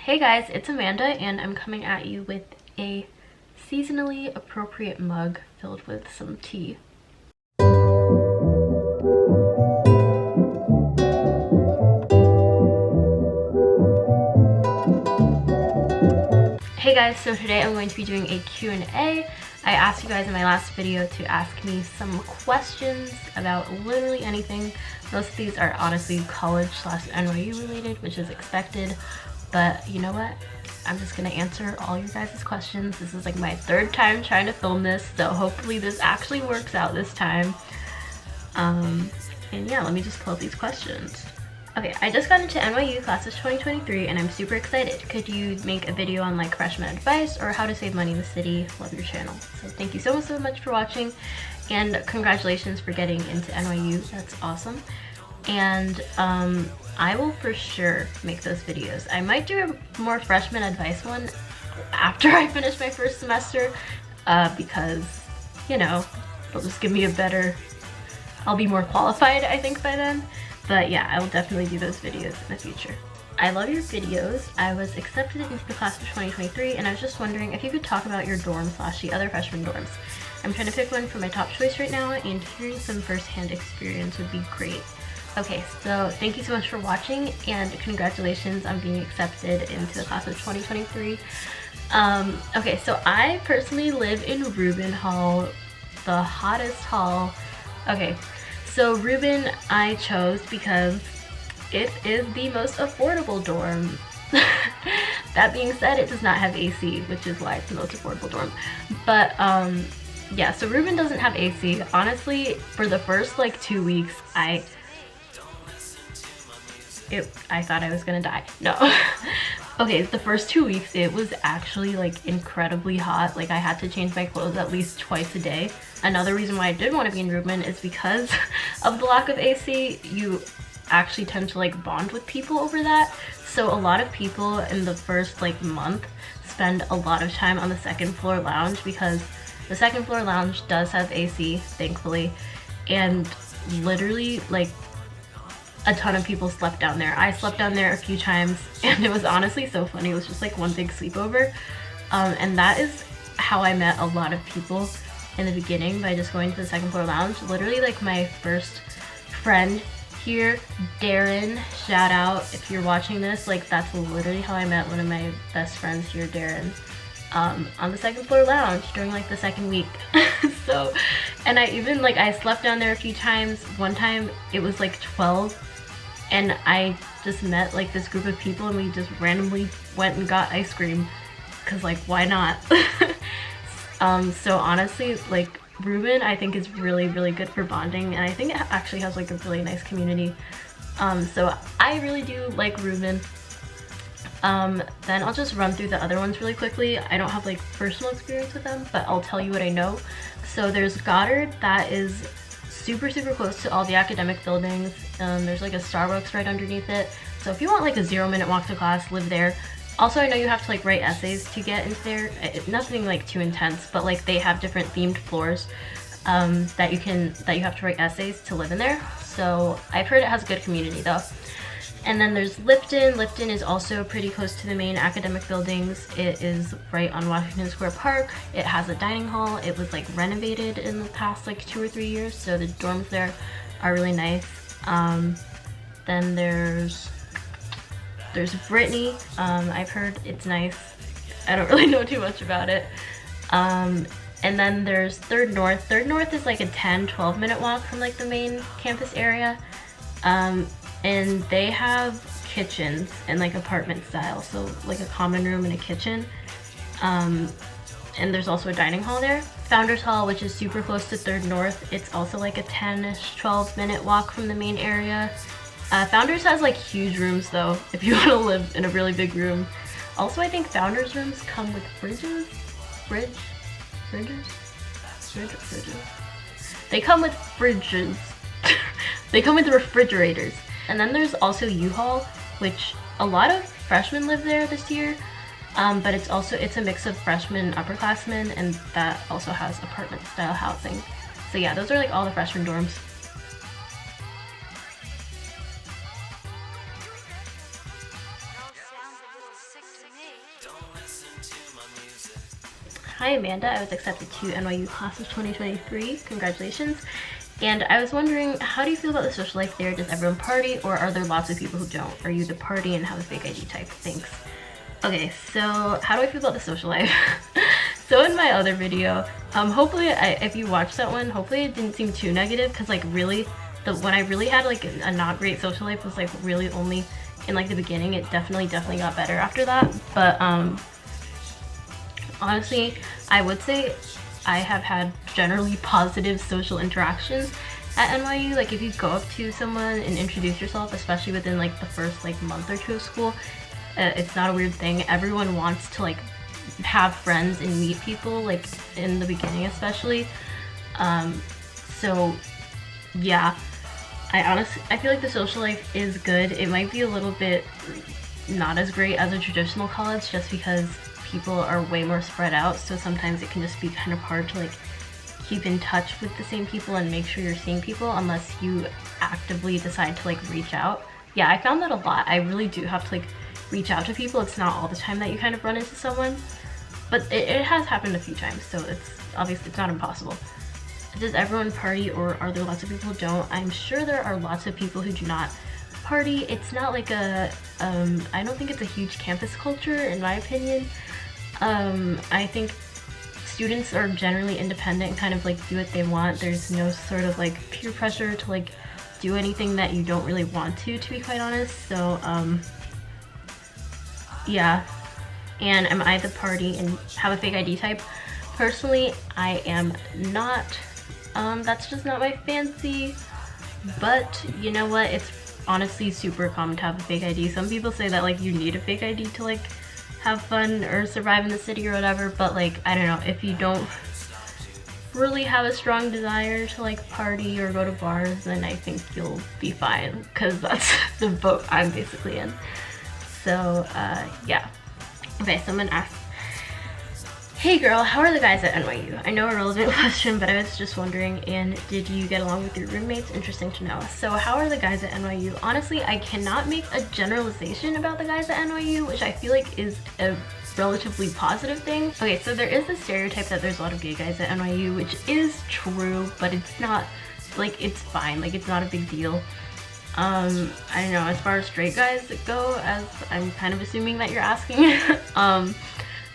Hey guys, it's Amanda and I'm coming at you with a seasonally appropriate mug filled with some tea. Hey guys, so today I'm going to be doing a Q&A. I asked you guys in my last video to ask me some questions about literally anything. Most of these are honestly college/NYU related, which is expected, but you know what? I'm just gonna answer all your guys' questions. This is like my third time trying to film this, so hopefully this actually works out this time. And yeah, let me just pull up these questions. Okay, I just got into NYU class of 2023 and I'm super excited. Could you make a video on like freshman advice or how to save money in the city? Love your channel. So thank you so much for watching and congratulations for getting into NYU. That's awesome. And I will for sure make those videos. I might do a more freshman advice one after I finish my first semester because, you know, it'll just give me a better, I'll be more qualified I think by then. But yeah, I will definitely do those videos in the future. I love your videos. I was accepted into the class of 2023 and I was just wondering if you could talk about your dorm / the other freshman dorms. I'm trying to pick one for my top choice right now and hearing some first-hand experience would be great. Okay, so thank you so much for watching and congratulations on being accepted into the class of 2023. Okay, so I personally live in Reuben Hall, the hottest hall. Okay. So Reuben I chose because it is the most affordable dorm. That being said, it does not have AC, which is why it's the most affordable dorm. But yeah, so Reuben doesn't have AC. Honestly, for the first like 2 weeks, I thought I was gonna die. No. Okay, the first 2 weeks it was actually like incredibly hot. Like I had to change my clothes at least twice a day. Another reason why I did want to be in Reuben is because of the lack of AC. You actually tend to like bond with people over that. So a lot of people in the first like month spend a lot of time on the second floor lounge because the second floor lounge does have AC, thankfully, and literally like a ton of people slept down there. I slept down there a few times and it was honestly so funny. It was just like one big sleepover. And that is how I met a lot of people in the beginning, by just going to the second floor lounge. Literally like my first friend here, Darren, shout out if you're watching this, like that's literally how I met one of my best friends here, Darren, on the second floor lounge during like the second week. So, and I even like I slept down there a few times. One time it was like 12 and I just met like this group of people and we just randomly went and got ice cream because like why not? So honestly, like Reuben I think is really good for bonding and I think it actually has like a really nice community. So I really do like Reuben. Then I'll just run through the other ones really quickly. I don't have like personal experience with them, but I'll tell you what I know. So there's Goddard, that is super close to all the academic buildings. There's like a Starbucks right underneath it. So if you want like a 0-minute walk to class, live there. Also, I know you have to like write essays to get into there. Nothing like too intense, but like they have different themed floors that you have to write essays to live in there. So I've heard it has a good community though. And then there's Lipton. Lipton is also pretty close to the main academic buildings. It is right on Washington Square Park. It has a dining hall. It was like renovated in the past like 2 or 3 years, so the dorms there are really nice. Then there's Brittany. I've heard it's nice. I don't really know too much about it. And then there's Third North. Third North is like a 10-12 minute walk from like the main campus area. And they have kitchens and like apartment style, so like a common room and a kitchen. And there's also a dining hall there. Founders Hall, which is super close to Third North. It's also like a 10-ish, 12-minute walk from the main area. Founders has like huge rooms though, if you want to live in a really big room. Also, I think Founders rooms come with fridges? Fridges? They come with fridges. They come with refrigerators. And then there's also U-Haul, which a lot of freshmen live there this year, but it's a mix of freshmen and upperclassmen, and that also has apartment style housing. So yeah, those are like all the freshman dorms. Hi Amanda, I was accepted to NYU class of 2023. Congratulations. And I was wondering, how do you feel about the social life there? Does everyone party, or are there lots of people who don't? Are you the party and have a fake ID type? Thanks. Okay, so how do I feel about the social life? So in my other video, hopefully if you watched that one, hopefully it didn't seem too negative, because like really, when I really had like a not great social life was like really only in like the beginning. It definitely got better after that. But honestly, I would say I have had generally positive social interactions at NYU. Like if you go up to someone and introduce yourself, especially within like the first like month or two of school, it's not a weird thing. Everyone wants to like have friends and meet people, like in the beginning especially. So yeah, I feel like the social life is good. It might be a little bit not as great as a traditional college, just because people are way more spread out, so sometimes it can just be kind of hard to like keep in touch with the same people and make sure you're seeing people unless you actively decide to like reach out. Yeah, I found that a lot. I really do have to like reach out to people. It's not all the time that you kind of run into someone, but it has happened a few times, so it's obviously it's not impossible. Does everyone party, or are there lots of people who don't? I'm sure there are lots of people who do not party. It's not like a I don't think it's a huge campus culture in my opinion. I think students are generally independent and kind of like do what they want. There's no sort of like peer pressure to like do anything that you don't really want to be quite honest. So yeah. And am I the party and have a fake ID type? Personally, I am not. That's just not my fancy. But you know what? It's honestly super common to have a fake ID. Some people say that like you need a fake ID to like have fun or survive in the city or whatever, but like I don't know, if you don't really have a strong desire to like party or go to bars, then I think you'll be fine, because that's the boat I'm basically in. So yeah. Okay, someone asked, hey girl, how are the guys at NYU? I know a relevant question, but I was just wondering, and did you get along with your roommates? Interesting to know. So how are the guys at NYU? Honestly, I cannot make a generalization about the guys at NYU, which I feel like is a relatively positive thing. Okay, so there is the stereotype that there's a lot of gay guys at NYU, which is true, but it's not, like, it's fine. Like, it's not a big deal. I don't know, as far as straight guys go, as I'm kind of assuming that you're asking, I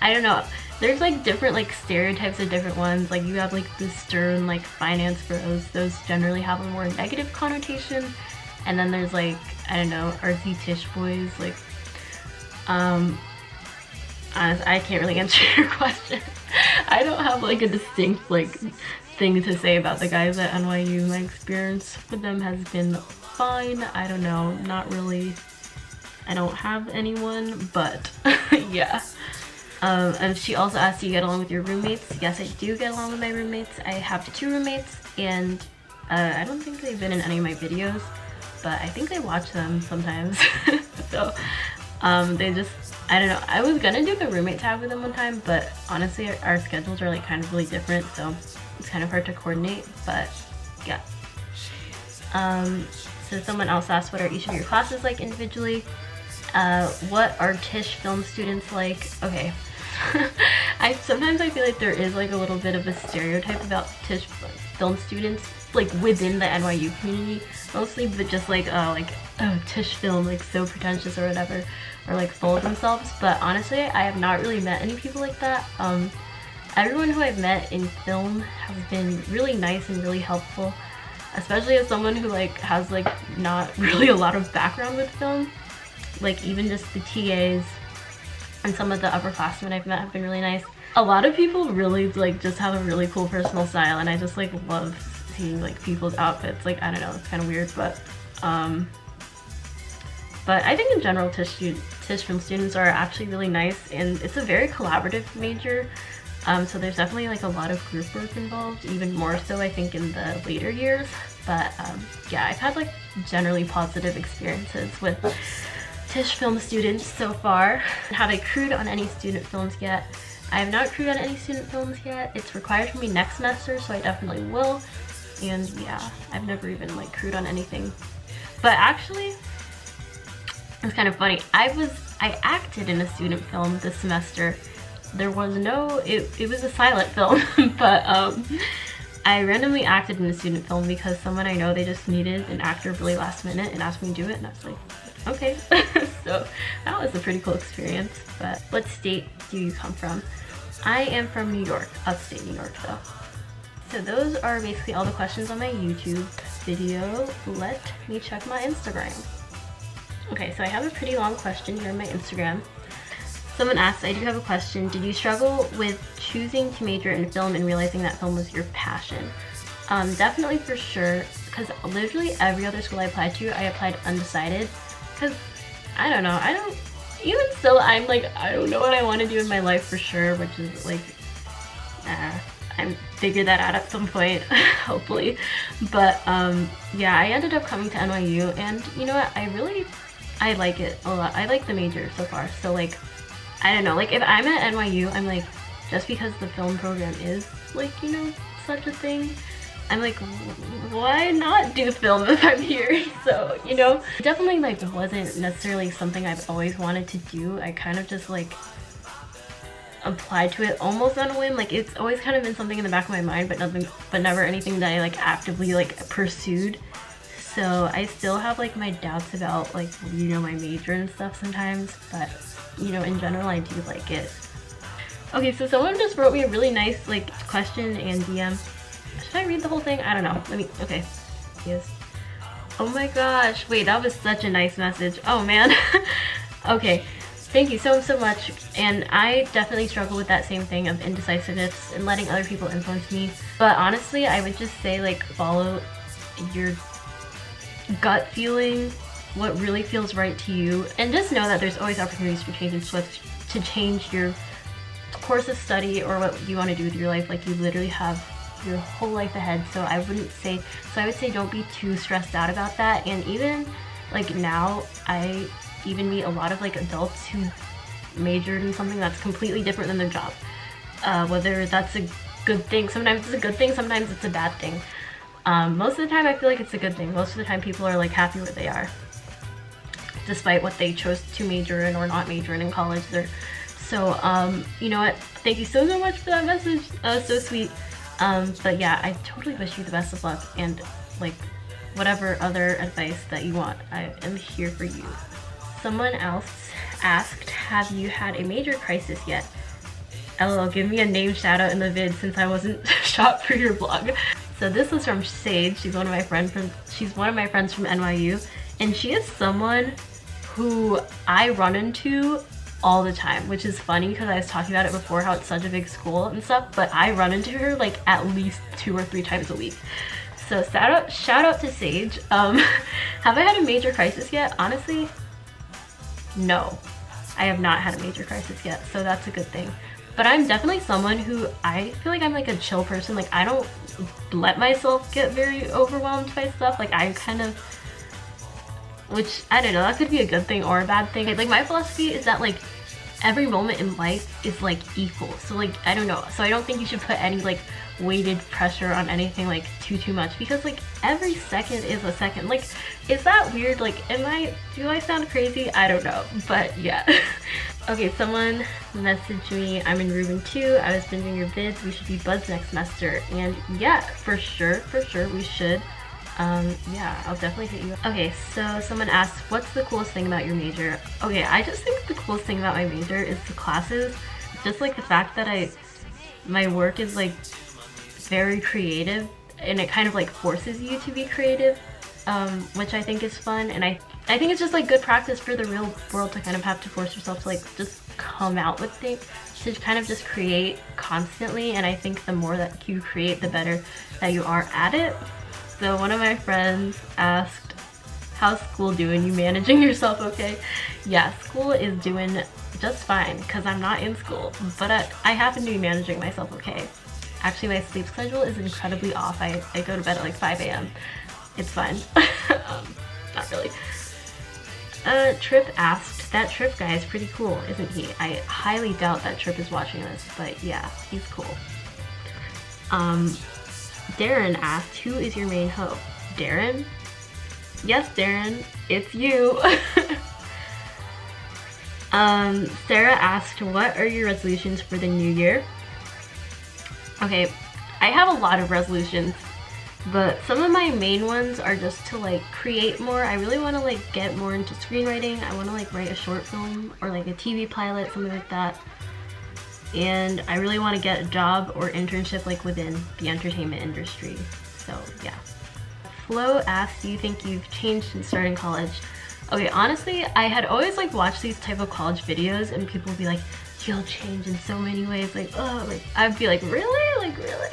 don't know. There's like different like stereotypes of different ones. Like you have like the stern like finance bros. Those generally have a more negative connotation. And then there's like, I don't know, artsy Tisch boys. Like, I can't really answer your question. I don't have like a distinct like thing to say about the guys at NYU. My experience with them has been fine. I don't know, not really. I don't have anyone, but yeah. And she also asked, do you get along with your roommates? Yes, I do get along with my roommates. I have 2 roommates, and I don't think they've been in any of my videos, but I think they watch them sometimes. So they just, I don't know, I was gonna do the roommate tag with them one time, but honestly our schedules are like kind of really different, so it's kind of hard to coordinate. But yeah. So someone else asked, what are each of your classes like individually? What are Tisch film students like? Okay. Sometimes I feel like there is like a little bit of a stereotype about Tisch film students, like within the NYU community mostly, but just like oh Tisch film, like so pretentious or whatever, or like full of themselves. But honestly, I have not really met any people like that. Everyone who I've met in film has been really nice and really helpful, especially as someone who like has like not really a lot of background with film. Like even just the TAs and some of the upperclassmen I've met have been really nice. A lot of people really like just have a really cool personal style, and I just like love seeing like people's outfits. Like I don't know, it's kind of weird, but I think in general Tisch film students are actually really nice, and it's a very collaborative major. So there's definitely like a lot of group work involved, even more so I think in the later years. But yeah, I've had like generally positive experiences with Tisch film students so far. Have I crewed on any student films yet? I have not crewed on any student films yet. It's required for me next semester, so I definitely will. And yeah, I've never even like crewed on anything. But actually, It's kind of funny. I acted in a student film this semester. There was no, it was a silent film, but I randomly acted in a student film because someone I know, they just needed an actor really last minute and asked me to do it, and I was like, okay. So that was a pretty cool experience. But what state do you come from? I am from New York, upstate New York though. So those are basically all the questions on my YouTube video. Let me check my Instagram. Okay, so I have a pretty long question here on my Instagram. Someone asked, I do have a question. Did you struggle with choosing to major in film and realizing that film was your passion? Definitely, for sure, because literally every other school I applied to, I applied undecided. Because, I don't know, even still, I'm like, I don't know what I want to do in my life for sure, which is like, I figure that out at some point, hopefully. But yeah, I ended up coming to NYU, and you know what, I like it a lot. I like the major so far. So like, I don't know, like if I'm at NYU, I'm like, just because the film program is like, you know, such a thing, I'm like, why not do film if I'm here? So, you know, definitely like wasn't necessarily something I've always wanted to do. I kind of just like applied to it almost on a whim. Like it's always kind of been something in the back of my mind, but never anything that I like actively like pursued. So I still have like my doubts about like, you know, my major and stuff sometimes, but you know, in general, I do like it. Okay, so someone just wrote me a really nice like question and DM. Should I read the whole thing? I don't know. Okay. Yes. Oh my gosh. Wait, that was such a nice message. Oh man. Okay. Thank you so much. And I definitely struggle with that same thing of indecisiveness and letting other people influence me. But honestly, I would just say like follow your gut feeling, what really feels right to you, and just know that there's always opportunities for change and switch to change your course of study or what you want to do with your life. Like you literally have your whole life ahead. So I would say don't be too stressed out about that. And even like now, I even meet a lot of like adults who majored in something that's completely different than their job. Whether that's a good thing, sometimes it's a good thing, sometimes it's a bad thing. Most of the time I feel like it's a good thing. Most of the time people are like happy where they are, despite what they chose to major in or not major in college. So you know what, thank you so much for that message. So sweet. But yeah, I totally wish you the best of luck, and like whatever other advice that you want, I am here for you. Someone else asked, have you had a major crisis yet? LOL, give me a name shout out in the vid since I wasn't shot for your vlog. So this was from Sage. She's one of my friends from NYU, and she is someone who I run into all the time, which is funny because I was talking about it before, how it's such a big school and stuff, but I run into her like at least 2 or 3 times a week. So shout out to Sage. Have I had a major crisis yet? Honestly, no, I have not had a major crisis yet, so that's a good thing. But I'm definitely someone who, I feel like I'm like a chill person. Like I don't let myself get very overwhelmed by stuff. Like I kind of, which I don't know, that could be a good thing or a bad thing. Like my philosophy is that like every moment in life is like equal. So like, I don't know. So I don't think you should put any like weighted pressure on anything like too much, because like every second is a second. Like, is that weird? Like, do I sound crazy? I don't know, but yeah. Okay, someone messaged me, I'm in Ruben too. I was binging your vids. We should be buds next semester. And yeah, for sure, we should. Yeah, I'll definitely hit you up. Okay, so someone asked, what's the coolest thing about your major? Okay, I just think the coolest thing about my major is the classes. Just like the fact that my work is like very creative, and it kind of like forces you to be creative, which I think is fun. And I think it's just like good practice for the real world to kind of have to force yourself to like just come out with things, to kind of just create constantly. And I think the more that you create, the better that you are at it. So one of my friends asked, how's school doing? You managing yourself okay? Yeah, school is doing just fine because I'm not in school, but I happen to be managing myself okay. Actually, my sleep schedule is incredibly off. I go to bed at like 5 a.m. It's fine. Not really. Trip asked, that Trip guy is pretty cool, isn't he? I highly doubt that Trip is watching this, but yeah, he's cool. Darren asked, who is your main hoe? Darren? Yes, Darren, it's you. Sarah asked, what are your resolutions for the new year? Okay, I have a lot of resolutions, but some of my main ones are just to like create more. I really want to like get more into screenwriting. I want to like write a short film or like a TV pilot, something like that. And I really want to get a job or internship like within the entertainment industry. So yeah. Flo asked, do you think you've changed since starting college? Okay, honestly, I had always like watched these type of college videos and people would be like, you'll change in so many ways, like, oh, like I'd be like, really? Like, really?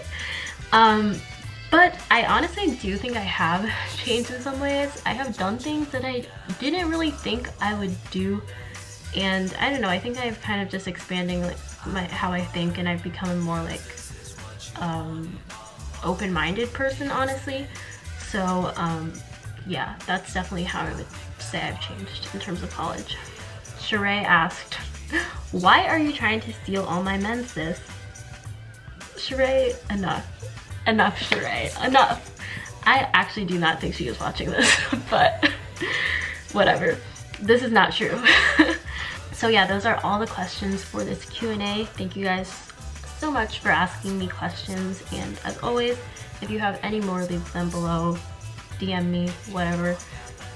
But I honestly do think I have changed in some ways. I have done things that I didn't really think I would do, and I don't know, I think I've kind of just expanding like how I think, and I've become a more like open-minded person, honestly. So yeah, that's definitely how I would say I've changed in terms of college. Sheree asked, why are you trying to steal all my men, sis? Sheree, enough. Enough, Sheree, enough. I actually do not think she is watching this, but whatever. This is not true. So yeah, those are all the questions for this Q&A. Thank you guys so much for asking me questions, and as always, if you have any more, leave them below, DM me, whatever,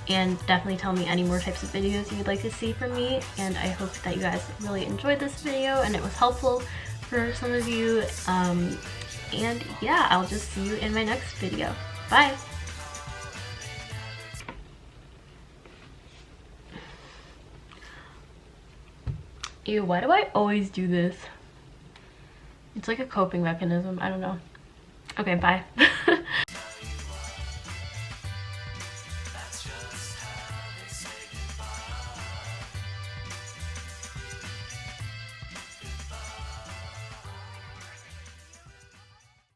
and definitely tell me any more types of videos you'd like to see from me. And I hope that you guys really enjoyed this video and it was helpful for some of you. And yeah, I'll just see you in my next video. Bye! Ew, why do I always do this? It's like a coping mechanism, I don't know. Okay, bye.